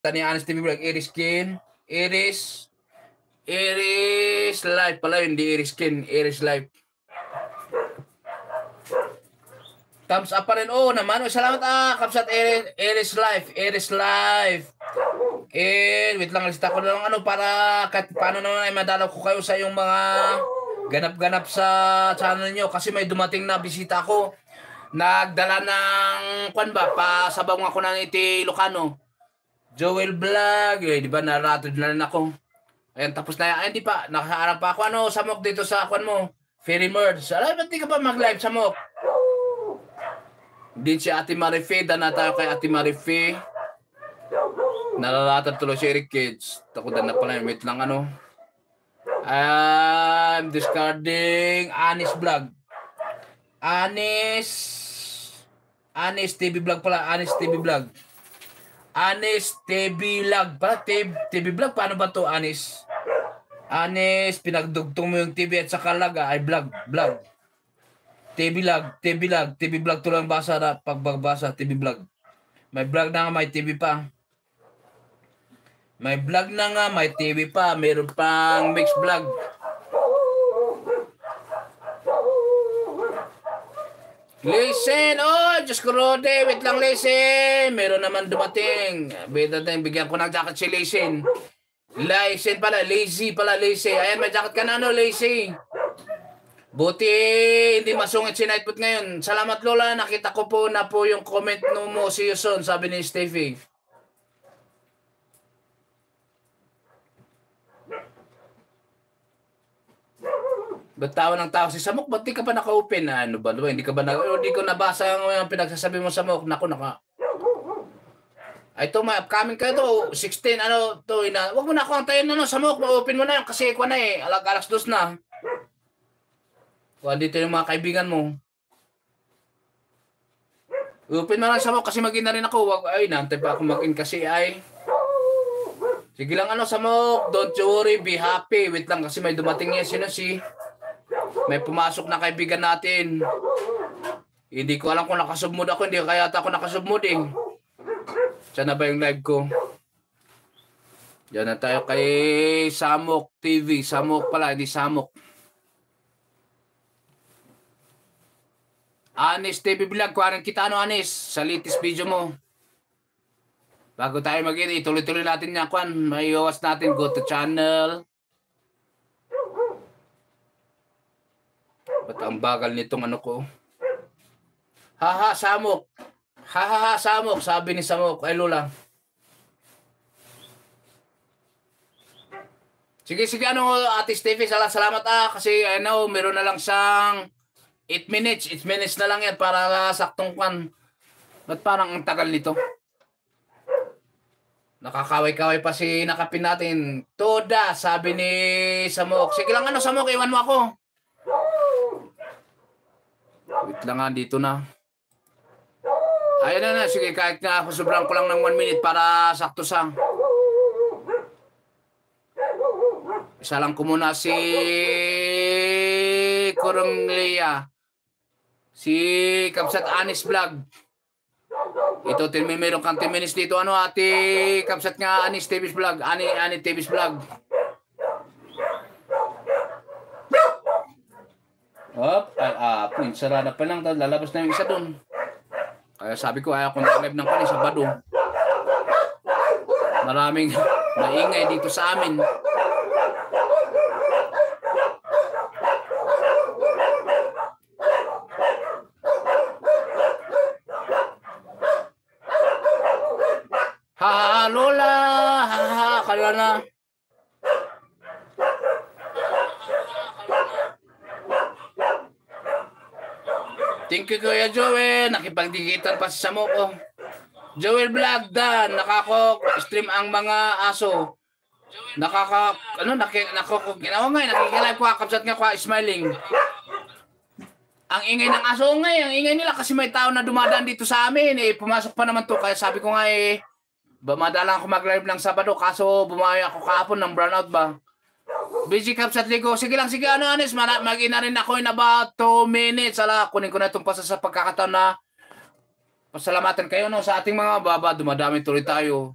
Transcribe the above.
Tani Anis TV Vlog, Iris Skin, Iris Life pala, hindi Iris Skin, Iris Life. Thumbs up pa rin. Oo naman. Salamat Kapsat Iris Life. Iris Life. Wait lang. Lista ko na lang para kahit paano naman ay madalaw ko kayo sa yung mga ganap-ganap sa channel nyo. Kasi may dumating na bisita ko. Nagdala ng pasabang ako ng iti Ilocano. Joel Vlog. Di ba naratod na rin ako. Ayan, tapos na yan. Hindi pa. Nakaharap pa ako. Samok dito sa mo. Fairy Merge. Alam, ba't di ka pa mag-live, Samok? Din si Ate Marife, dana tayo kay Ate Marife. Nalalatad tuloy si Eric Kids. Takudan na pala yung wait lang I'm discarding Anis Vlog. Anis TV Vlog pala. Anis TV Vlog. Anis TV Vlog pala. TV Vlog, paano ba to Anis? Anis, pinagdugtong mo yung TV at saka lag ay vlog. TV vlog tulang basa na pagbabasa TV vlog. May vlog na nga, may TV pa. May vlog na nga, may TV pa. Meron pang mixed vlog. Listen! Oh, Diyos ko Rode. Wait lang, Listen. Meron naman dumating. Bigyan ko ng jacket si Listen. Listen pala. Lazy pala, Listen. Ayan, may jacket ka na, Lazy. Buti hindi masungit si Nightfoot ngayon. Salamat Lola, nakita ko po na po yung comment mo, see you soon, sabi ni Steffi. Ba't tawa ng tao si Samok? Ba't di ka pa naka-open? Ano ba? Hindi ko nabasa yung pinagsasabi mo Samok. Naku, Ay, ito, may upcoming kayo to. 16, Huwag mo na ako antayin Samok. Ma-open mo na yun kasi ikuha na alas 2 na. Dito yung mga kaibigan mo. Open mo lang Samok kasi mag-in na rin ako. Naantay pa ako mag-in kasi ay. Sige lang Samok. Don't you worry, be happy. Wait lang kasi may dumating may pumasok na kaibigan natin. Hindi ko alam kung nakasubmood ako. Hindi kaya ako nakasubmood Saan na ba yung live ko? Diyan na tayo kay Samok TV. Samok pala, hindi Samok. Anis TV Vlog, kuhanan kita Anis, sa latest video mo. Bago tayo mag-in, ituloy-tuloy natin niya, may iwas natin, go to channel. Ba't ang bagal nitong ko? Haha, Samok. Hahaha, Samok, sabi ni Samok. Ay, Lola. Sige, Ate Steffi, salamat kasi meron na lang siyang 8 minutes. 8 minutes na lang yan para saktong Ba't parang ang tagal nito? Nakakaway-kaway pa si nakapin natin. Toda, sabi ni Samok. Sige lang Samok, iwan mo ako. Wait lang dito na. Ayan na, sige, kahit nga ako sobrang ko lang ng 1 minute para sakto sa. Isa lang ko muna si Coronglia. Si Kapsat Anis Vlog. Ito, meron kang 10 minutes dito. Ate Kapsat nga Anis TV's Vlog. Ani TV's Vlog. Sara na pa lang. Lalabas na yung isa dun. Kaya sabi ko, ayaw ko na-live ng Sabado. Maraming maingay dito sa amin. Lola! Kala na. Thank you, Kuya Joel. Nakipagdikitan pa sa Samok. Joel Vlog, Dan. Nakako-stream ang mga aso. Nakikilive ko, Kapsat nga ko, smiling. Ang ingay ng aso ang ingay nila kasi may tao na dumadaan dito sa amin. Pumasok pa naman to. Kaya sabi ko nga madalang ako mag-live ng Sabado. Kaso bumaya ako kahapon ng brownout ba. Busy Kapsat Ligo. Sige lang, Anis. Mag-ina rin ako in about 2 minutes. Kunin ko na itong sa pagkakataon na pasalamatan kayo sa ating mga baba. Dumadami tuloy tayo.